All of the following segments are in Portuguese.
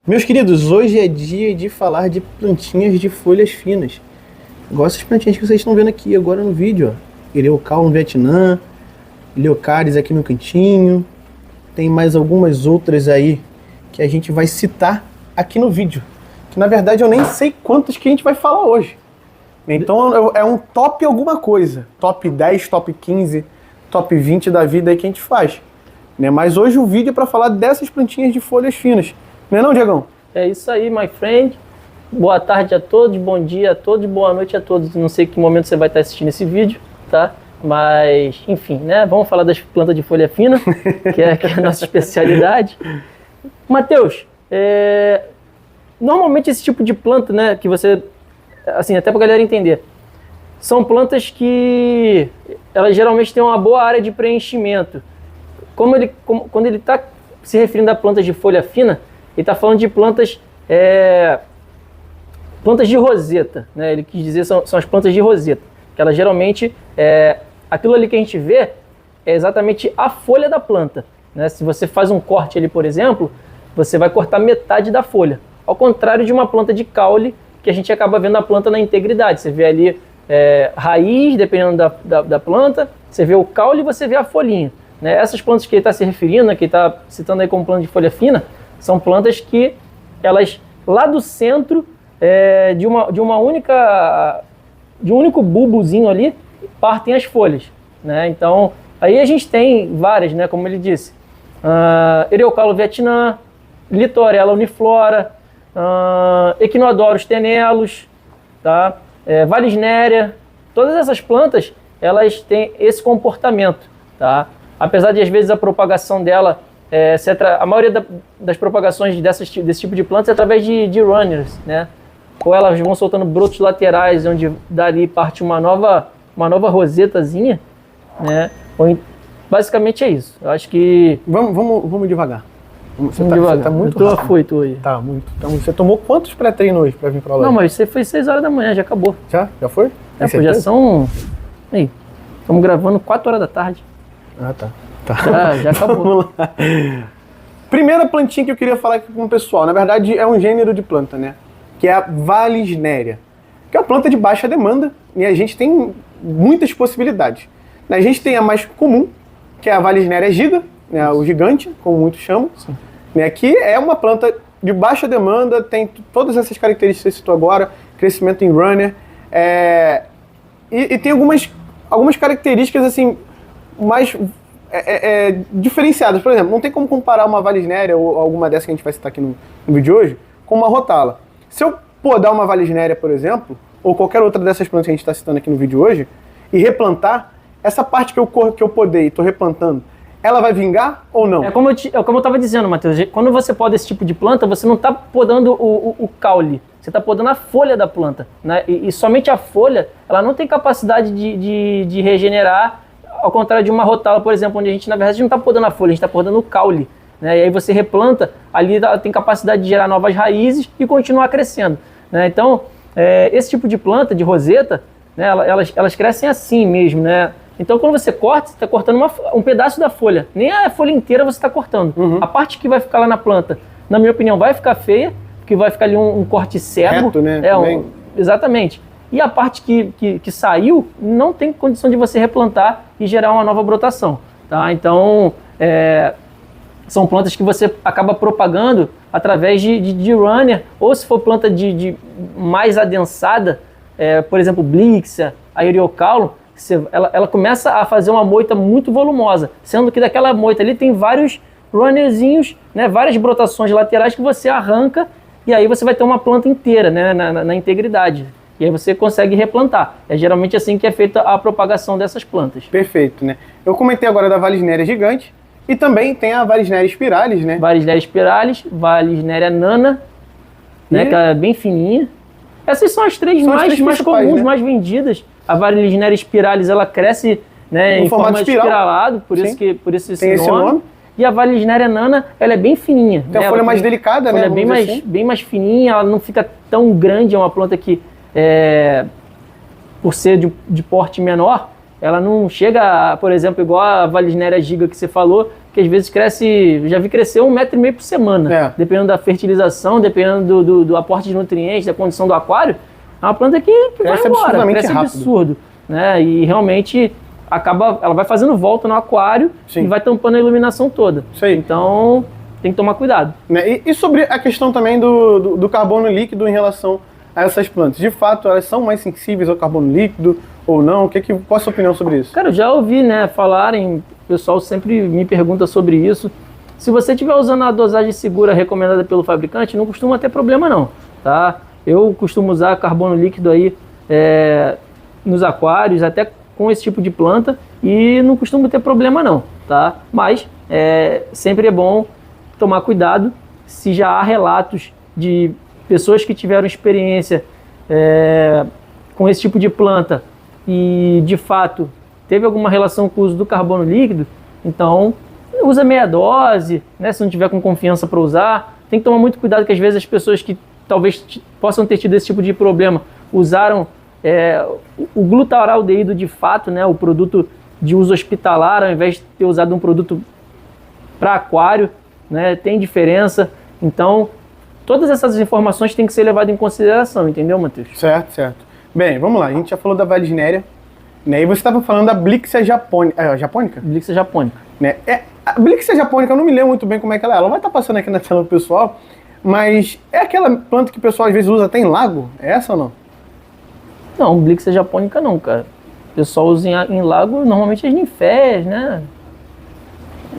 Meus queridos, hoje é dia de falar de plantinhas de folhas finas. Igual essas plantinhas que vocês estão vendo aqui agora no vídeo, ó. Ereucal no Vietnã, Leocaris aqui no cantinho. Tem mais algumas outras aí que a gente vai citar aqui no vídeo. Que na verdade eu nem sei quantas que a gente vai falar hoje. Então é um top alguma coisa. Top 10, top 15, top 20 da vida aí que a gente faz. Né? Mas hoje o vídeo é para falar dessas plantinhas de folhas finas. Não é não, Diegão? É isso aí, my friend. Boa tarde a todos, bom dia a todos, boa noite a todos. Não sei que momento você vai estar assistindo esse vídeo, tá? Mas, enfim, né? Vamos falar das plantas de folha fina, que é a nossa especialidade. Matheus, normalmente esse tipo de planta, né, que você, assim, até pra galera entender, são plantas que elas geralmente têm uma boa área de preenchimento. Quando ele está se referindo a plantas de folha fina, ele está falando de plantas de roseta, né? Ele quis dizer são as plantas de roseta, que elas geralmente, aquilo ali que a gente vê é exatamente a folha da planta, né? Se você faz um corte ali, por exemplo, você vai cortar metade da folha, ao contrário de uma planta de caule, que a gente acaba vendo a planta na integridade. Você vê ali raiz, dependendo da planta, você vê o caule e você vê a folhinha, né? Essas plantas que ele está se referindo, né, que ele está citando aí como planta de folha fina, são plantas que elas, lá do centro de um único bulbozinho ali, partem as folhas, né? Então, aí a gente tem várias, né, como ele disse, Ereucalo Vietnã, Litorella uniflora, Echinodoros tenelos, tá? Valisneria, todas essas plantas, elas têm esse comportamento, tá? Apesar de, às vezes, a propagação dela, a maioria das propagações desse tipo de plantas é através de runners, né? Ou elas vão soltando brotos laterais, onde dali parte uma nova rosetazinha, né? Basicamente é isso. Eu acho que... Vamos devagar. Você tá muito afoito hoje. Tá, muito. Então, você tomou quantos pré-treinos hoje pra vir pra lá? Não, mas você foi 6 horas da manhã, já acabou. Já foi? Pô, já são... Aí, estamos gravando 4 horas da tarde. Ah, tá. Já acabou. Vamos lá. Primeira plantinha que eu queria falar aqui com o pessoal, na verdade é um gênero de planta, né? Que é a Valisneria, que é uma planta de baixa demanda e a gente tem muitas possibilidades. A gente tem a mais comum, que é a Valisneria giga, né? O gigante, como muitos chamam, né? Que é uma planta de baixa demanda, tem todas essas características que você citou agora, crescimento em runner, e tem algumas características assim mais diferenciadas. Por exemplo, não tem como comparar uma Valisneria ou alguma dessas que a gente vai citar aqui no vídeo de hoje com uma rotala. Se eu podar uma Valisneria, por exemplo, ou qualquer outra dessas plantas que a gente está citando aqui no vídeo de hoje, e replantar, essa parte que eu podei e estou replantando, ela vai vingar ou não? Como eu estava dizendo, Matheus, quando você poda esse tipo de planta, você não está podando o caule, você está podando a folha da planta, né? E somente a folha, ela não tem capacidade de regenerar, ao contrário de uma rotala, por exemplo, onde a gente, na verdade, não está podando a folha, a gente está podando o caule, né? E aí você replanta, ali ela tem capacidade de gerar novas raízes e continuar crescendo, né? Então, esse tipo de planta, de roseta, né, elas crescem assim mesmo, né? Então, quando você corta, você está cortando um pedaço da folha. Nem a folha inteira você está cortando. Uhum. A parte que vai ficar lá na planta, na minha opinião, vai ficar feia, porque vai ficar ali um corte cego. Reto, né? Exatamente. E a parte que saiu, não tem condição de você replantar e gerar uma nova brotação, tá? Então, são plantas que você acaba propagando através de runner, ou se for planta de mais adensada, por exemplo, Blixia, a Ereucalo, ela começa a fazer uma moita muito volumosa, sendo que daquela moita ali tem vários runnerzinhos, né, várias brotações laterais que você arranca e aí você vai ter uma planta inteira, né, na integridade. E aí você consegue replantar. É geralmente assim que é feita a propagação dessas plantas. Perfeito, né? Eu comentei agora da Valisneria gigante e também tem a Valisneria spiralis, né? Valisneria spiralis, Valisneria nana, né, que é bem fininha. Essas são as três mais comuns, né? Mais vendidas. A Valisneria spiralis, ela cresce, né, em forma espiralado, por isso esse nome. E a Valisneria nana, ela é bem fininha. Tem a folha mais delicada, né? Bem mais fininha, ela não fica tão grande, é uma planta que, por ser de porte menor, ela não chega, por exemplo, igual a Valisneria giga que você falou, que às vezes cresce, já vi crescer 1,5 m por semana, dependendo da fertilização, dependendo do aporte de nutrientes, da condição do aquário. É uma planta que vai embora, cresce absurdo, né? E realmente ela vai fazendo volta no aquário e vai tampando a iluminação toda. Então tem que tomar cuidado. E sobre a questão também do carbono líquido em relação a essas plantas, de fato elas são mais sensíveis ao carbono líquido ou não? Qual a sua opinião sobre isso? Cara, eu já ouvi, né, falarem, o pessoal sempre me pergunta sobre isso. Se você estiver usando a dosagem segura recomendada pelo fabricante, não costuma ter problema não, tá? Eu costumo usar carbono líquido aí nos aquários, até com esse tipo de planta, e não costumo ter problema não, tá? Mas sempre é bom tomar cuidado se já há relatos de pessoas que tiveram experiência com esse tipo de planta e de fato teve alguma relação com o uso do carbono líquido, então usa meia dose, né, se não tiver com confiança para usar. Tem que tomar muito cuidado, que às vezes as pessoas que talvez possam ter tido esse tipo de problema usaram o glutaraldeído de fato, né, o produto de uso hospitalar, ao invés de ter usado um produto para aquário, né, tem diferença. Então todas essas informações têm que ser levadas em consideração, entendeu, Matheus? Certo. Bem, vamos lá, a gente já falou da Vallisneria, né? E você estava falando da Blixia japônica. Japônica? Blixia japônica. Né? A Blixia japônica, eu não me lembro muito bem como é que ela é. Ela vai estar passando aqui na tela do pessoal, mas é aquela planta que o pessoal às vezes usa até em lago? É essa ou não? Não, Blixia japônica não, cara. O pessoal usa em lago, normalmente as ninféias, né?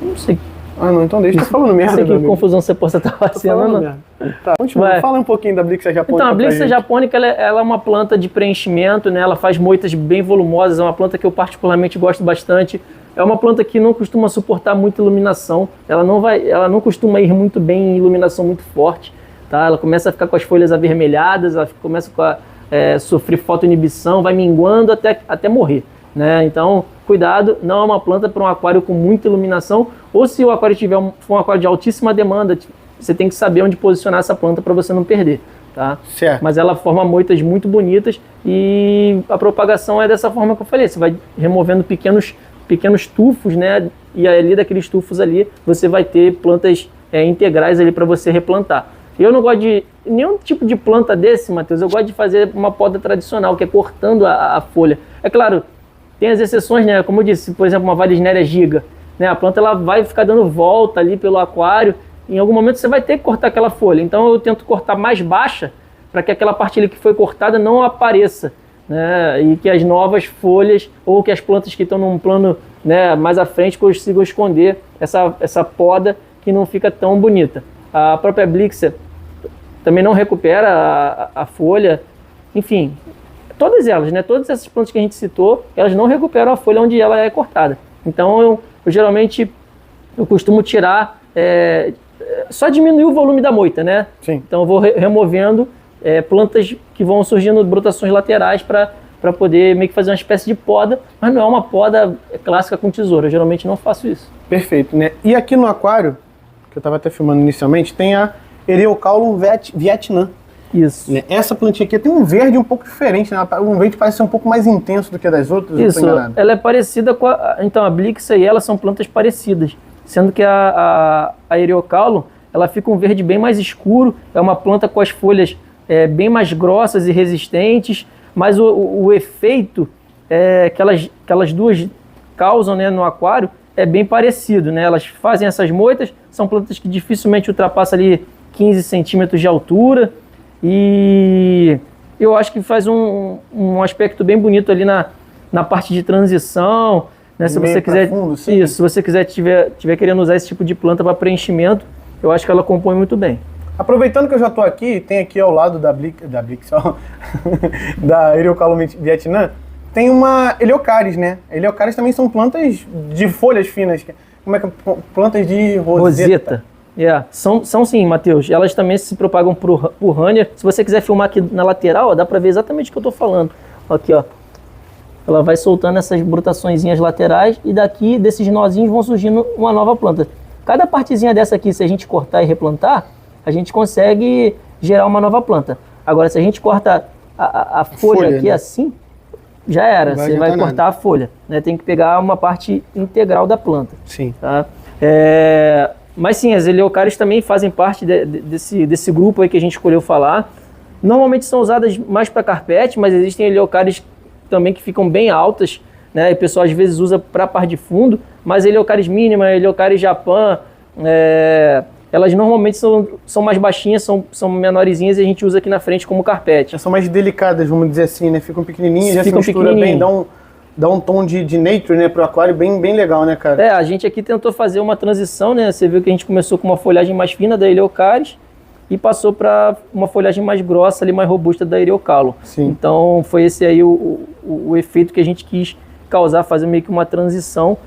Não sei. Ah, não, então deixa eu falando merda. Não sei que confusão você possa estar fazendo. Tá, continua. Fala um pouquinho da Blixia japônica. Então, a Blixia japônica ela é uma planta de preenchimento, né? Ela faz moitas bem volumosas, é uma planta que eu particularmente gosto bastante. É uma planta que não costuma suportar muita iluminação, ela não costuma ir muito bem em iluminação muito forte, tá? Ela começa a ficar com as folhas avermelhadas, ela começa a sofrer fotoinibição, vai minguando até morrer, né? Então, cuidado, não é uma planta para um aquário com muita iluminação, ou se o aquário for um aquário de altíssima demanda, você tem que saber onde posicionar essa planta para você não perder, tá? Certo. Mas ela forma moitas muito bonitas e a propagação é dessa forma que eu falei, você vai removendo pequenos tufos, né? E ali daqueles tufos ali você vai ter plantas integrais ali para você replantar. Eu não gosto de nenhum tipo de planta desse, Matheus, eu gosto de fazer uma poda tradicional, que é cortando a folha. É claro, tem as exceções, né? Como eu disse, por exemplo, uma Vallisneria giga, né? A planta ela vai ficar dando volta ali pelo aquário, em algum momento você vai ter que cortar aquela folha. Então eu tento cortar mais baixa, para que aquela parte ali que foi cortada não apareça, né? E que as novas folhas, ou que as plantas que estão num plano, né, mais à frente, consigam esconder essa poda que não fica tão bonita. A própria Blixia também não recupera a folha, enfim, todas elas, né? Todas essas plantas que a gente citou, elas não recuperam a folha onde ela é cortada. Então eu geralmente costumo tirar, só diminuir o volume da moita, né? Sim. Então eu vou removendo plantas que vão surgindo brotações laterais para poder meio que fazer uma espécie de poda, mas não é uma poda clássica com tesoura, eu geralmente não faço isso. Perfeito, né? E aqui no aquário, que eu estava até filmando inicialmente, tem a Eriocaulum Vietnam. Isso. Né? Essa plantinha aqui tem um verde um pouco diferente, né? Um verde parece ser um pouco mais intenso do que a das outras. Isso, ela é parecida com então a Blixia e ela são plantas parecidas, sendo que a Eriocaulum, ela fica um verde bem mais escuro, é uma planta com as folhas bem mais grossas e resistentes, mas o efeito que elas duas causam, né, no aquário é bem parecido, né? Elas fazem essas moitas, são plantas que dificilmente ultrapassam ali 15 centímetros de altura, e eu acho que faz um aspecto bem bonito ali na parte de transição, né? Se você quiser, profundo, sim. isso, se você quiser tiver querendo usar esse tipo de planta para preenchimento, eu acho que ela compõe muito bem. Aproveitando que eu já estou aqui, tem aqui ao lado da Blixia, da Eriocaulum Vietnam, tem uma Heliocaris, né? Heliocaris também são plantas de folhas finas. Como é que plantas de roseta? São sim, Matheus. Elas também se propagam por rânia. Se você quiser filmar aqui na lateral, ó, dá para ver exatamente o que eu estou falando. Aqui, ó. Ela vai soltando essas brotaçõezinhas laterais e daqui, desses nozinhos, vão surgindo uma nova planta. Cada partezinha dessa aqui, se a gente cortar e replantar, a gente consegue gerar uma nova planta. Agora, se a gente corta a folha aqui, né, assim, já era. Você vai cortar a folha, né? Tem que pegar uma parte integral da planta. Sim. Tá? Mas sim, as Eleocaris também fazem parte desse grupo aí que a gente escolheu falar. Normalmente são usadas mais para carpete, mas existem Eleocaris também que ficam bem altas, né? E o pessoal às vezes usa para par de fundo, mas Eleocaris mínima, Eleocaris Japan, elas normalmente são mais baixinhas, são menorzinhas e a gente usa aqui na frente como carpete. Elas são mais delicadas, vamos dizer assim, né? Ficam pequenininhas, já se mistura bem, dá um tom de nature, né, pro aquário bem legal, né, cara? A gente aqui tentou fazer uma transição, né? Você viu que a gente começou com uma folhagem mais fina da Eleocaris e passou para uma folhagem mais grossa, ali, mais robusta da Eriocalo. Sim. Então foi esse aí o efeito que a gente quis causar, fazer meio que uma transição.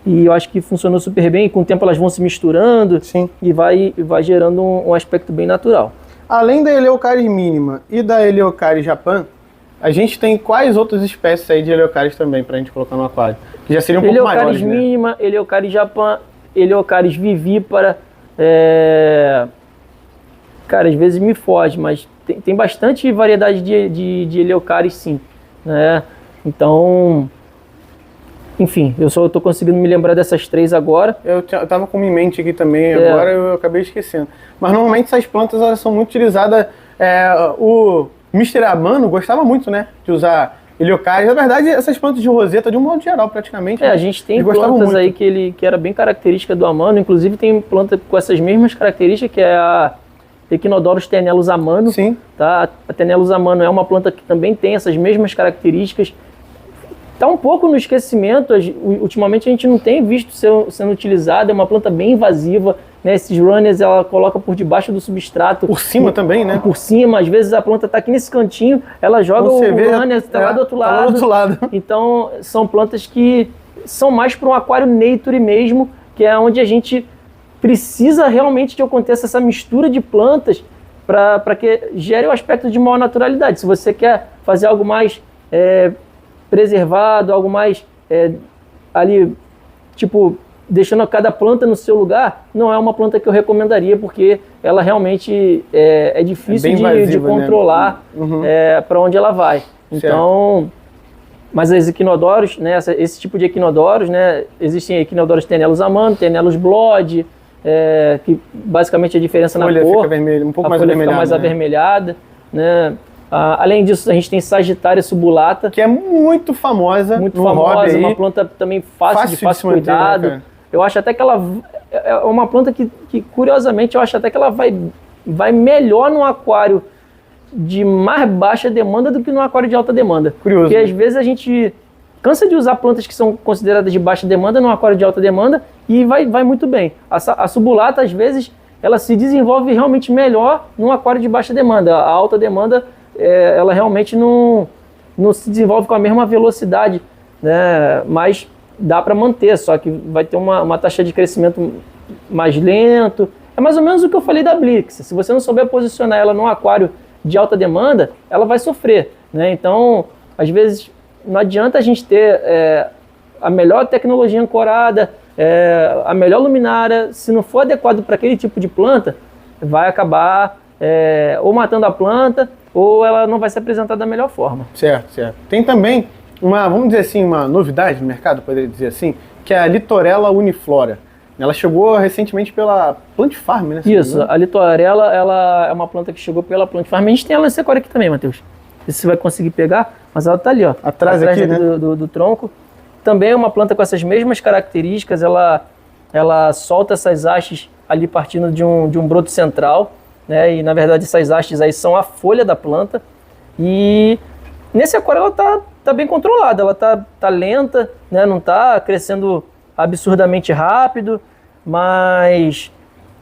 E eu acho que funcionou super bem. E com o tempo elas vão se misturando. Sim. E vai gerando um aspecto bem natural. Além da Eleocaris mínima e da Eleocaris Japan, a gente tem quais outras espécies aí de Eleocaris também pra gente colocar no aquário? Que já seriam um pouco maiores, né? Eleocaris mínima, Eleocaris Japan, Eleocaris vivípara. Cara, às vezes me foge, mas tem bastante variedade de Eleocaris, sim, né? Então, enfim, eu só estou conseguindo me lembrar dessas 3 agora. Eu tava com uma em mente aqui também, agora eu acabei esquecendo. Mas normalmente essas plantas elas são muito utilizadas. O Mr. Amano gostava muito, né, de usar Eleocaris. Na verdade, essas plantas de roseta, de um modo geral, praticamente. A gente tem plantas aí que era bem característica do Amano. Inclusive tem planta com essas mesmas características, que é a Echinodorus tenellus amano. Sim. Tá? A tenellus amano é uma planta que também tem essas mesmas características. Está um pouco no esquecimento, ultimamente a gente não tem visto sendo utilizada, é uma planta bem invasiva, né? Esses runners ela coloca por debaixo do substrato. Por cima também, né? Por cima, às vezes a planta está aqui nesse cantinho, ela joga o runner, está lá do outro lado. Lá do outro lado. Então são plantas que são mais para um aquário nature mesmo, que é onde a gente precisa realmente que aconteça essa mistura de plantas para que gere o aspecto de maior naturalidade. Se você quer fazer algo mais preservado, algo mais ali, tipo, deixando cada planta no seu lugar, não é uma planta que eu recomendaria, porque ela realmente é difícil invasiva, de controlar, né? Para onde ela vai. Certo. Então, mas as Echinodorus, né, esse tipo de Echinodorus, né, existem Echinodorus tenellus amano, tenellus blood, que basicamente a diferença na cor, fica vermelha, um pouco mais avermelhada, fica mais avermelhada, né? Além disso, a gente tem Sagitária subulata, que é muito famosa, uma planta também de fácil cuidado. Né, eu acho até que ela é uma planta que curiosamente, eu acho até que ela vai melhor num aquário de mais baixa demanda do que num aquário de alta demanda. Curioso. Porque às vezes a gente cansa de usar plantas que são consideradas de baixa demanda num aquário de alta demanda e vai muito bem. A subulata, às vezes, ela se desenvolve realmente melhor num aquário de baixa demanda. A alta demanda, ela realmente não se desenvolve com a mesma velocidade, né? Mas dá para manter, só que vai ter uma taxa de crescimento mais lento. É mais ou menos o que eu falei da Blix. Se você não souber posicionar ela num aquário de alta demanda, ela vai sofrer, né? Então, às vezes, não adianta a gente ter a melhor tecnologia ancorada, a melhor luminária, se não for adequado para aquele tipo de planta, vai acabar ou matando a planta, ou ela não vai se apresentar da melhor forma. Certo, certo. Tem também vamos dizer assim, uma novidade no mercado, poderia dizer assim, que é a Litorella uniflora. Ela chegou recentemente pela Plant Farm, né? Isso, a Litorella, ela é uma planta que chegou pela Plant Farm. A gente tem ela nesse aquário aqui também, Matheus. Não sei se você vai conseguir pegar, mas ela tá ali, ó. Atrás aqui, né? do tronco. Também é uma planta com essas mesmas características. Ela solta essas hastes ali partindo de um broto central, né? E na verdade essas hastes aí são a folha da planta. E nesse aquário ela tá bem controlada, ela tá lenta, né? Não tá crescendo absurdamente rápido, mas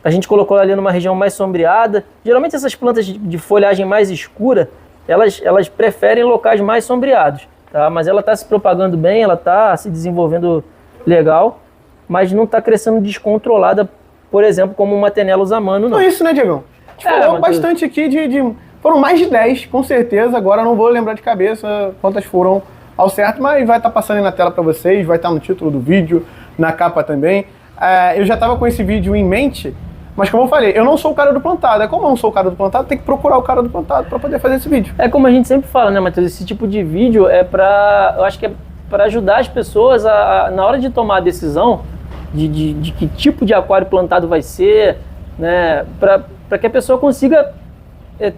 a gente colocou ela ali numa região mais sombreada. Geralmente essas plantas de folhagem mais escura, elas preferem locais mais sombreados, tá? Mas ela está se propagando bem, ela está se desenvolvendo legal, mas não está crescendo descontrolada, por exemplo, como uma Tenellus amano, não. Não é isso, né, Diegão? A gente falou bastante aqui foram mais de 10, com certeza. Agora não vou lembrar de cabeça quantas foram ao certo, mas vai estar passando aí na tela para vocês, vai estar no título do vídeo, na capa também. Eu já estava com esse vídeo em mente, mas como eu falei, eu não sou o cara do plantado. Como eu não sou o cara do plantado, tem que procurar o cara do plantado para poder fazer esse vídeo. É como a gente sempre fala, né, Matheus? Esse tipo de vídeo eu acho que é para ajudar as pessoas na hora de tomar a decisão, de que tipo de aquário plantado vai ser, né? Para que a pessoa consiga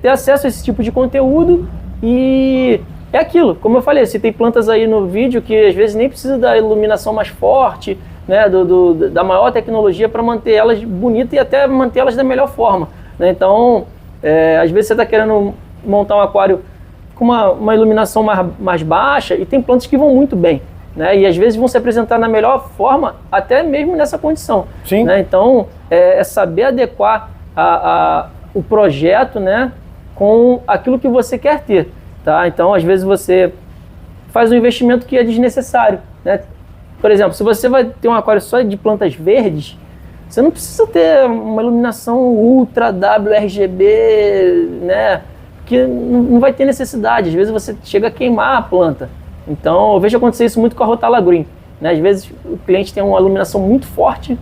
ter acesso a esse tipo de conteúdo. E é aquilo, como eu falei, se tem plantas aí no vídeo que às vezes nem precisa da iluminação mais forte, né, da maior tecnologia para manter elas bonitas e até manter elas da melhor forma, né? Então, às vezes você está querendo montar um aquário com uma iluminação mais baixa e tem plantas que vão muito bem, né? E às vezes vão se apresentar na melhor forma até mesmo nessa condição. Sim. Né? Então, é saber adequar o projeto, né, com aquilo que você quer ter. Tá? Então, às vezes você faz um investimento que é desnecessário, né? Por exemplo, se você vai ter um aquário só de plantas verdes, você não precisa ter uma iluminação ultra WRGB, né? Que não vai ter necessidade. Às vezes você chega a queimar a planta. Então, eu vejo acontecer isso muito com a Rotala Green, né? Às vezes o cliente tem uma iluminação muito forte,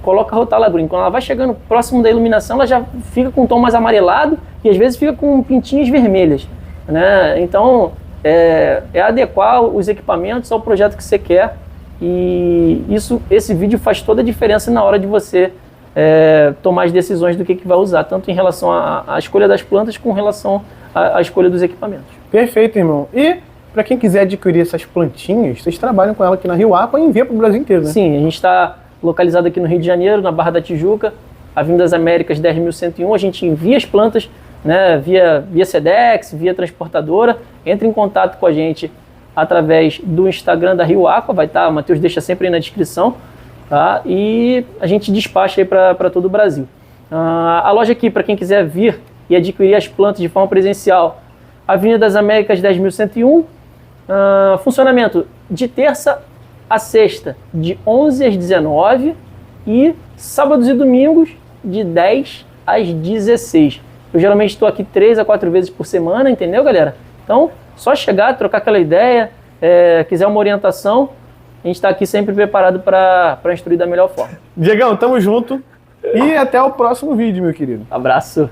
coloca a Rotala Green. Quando ela vai chegando próximo da iluminação, ela já fica com um tom mais amarelado e às vezes fica com pintinhas vermelhas, né? Então, é adequar os equipamentos ao projeto que você quer. E esse vídeo faz toda a diferença na hora de você tomar as decisões do que vai usar, tanto em relação à escolha das plantas, com relação à escolha dos equipamentos. Perfeito, irmão. E para quem quiser adquirir essas plantinhas, vocês trabalham com ela aqui na Rio Aqua e envia para o Brasil inteiro, né? Sim, a gente está localizado aqui no Rio de Janeiro, na Barra da Tijuca, Avenida das Américas 10.101. A gente envia as plantas, né, via Sedex, via transportadora. Entre em contato com a gente através do Instagram da Rio Aqua, vai estar, o Matheus deixa sempre aí na descrição, tá? E a gente despacha aí para todo o Brasil. A loja aqui, para quem quiser vir e adquirir as plantas de forma presencial, Avenida das Américas 10.101, funcionamento de terça a sexta, de 11 às 19 e sábados e domingos, de 10 às 16. Eu geralmente estou aqui 3 a 4 vezes por semana, entendeu, galera? Então, só chegar, trocar aquela ideia, quiser uma orientação, a gente está aqui sempre preparado para instruir da melhor forma. Diegão, tamo junto e até o próximo vídeo, meu querido. Abraço.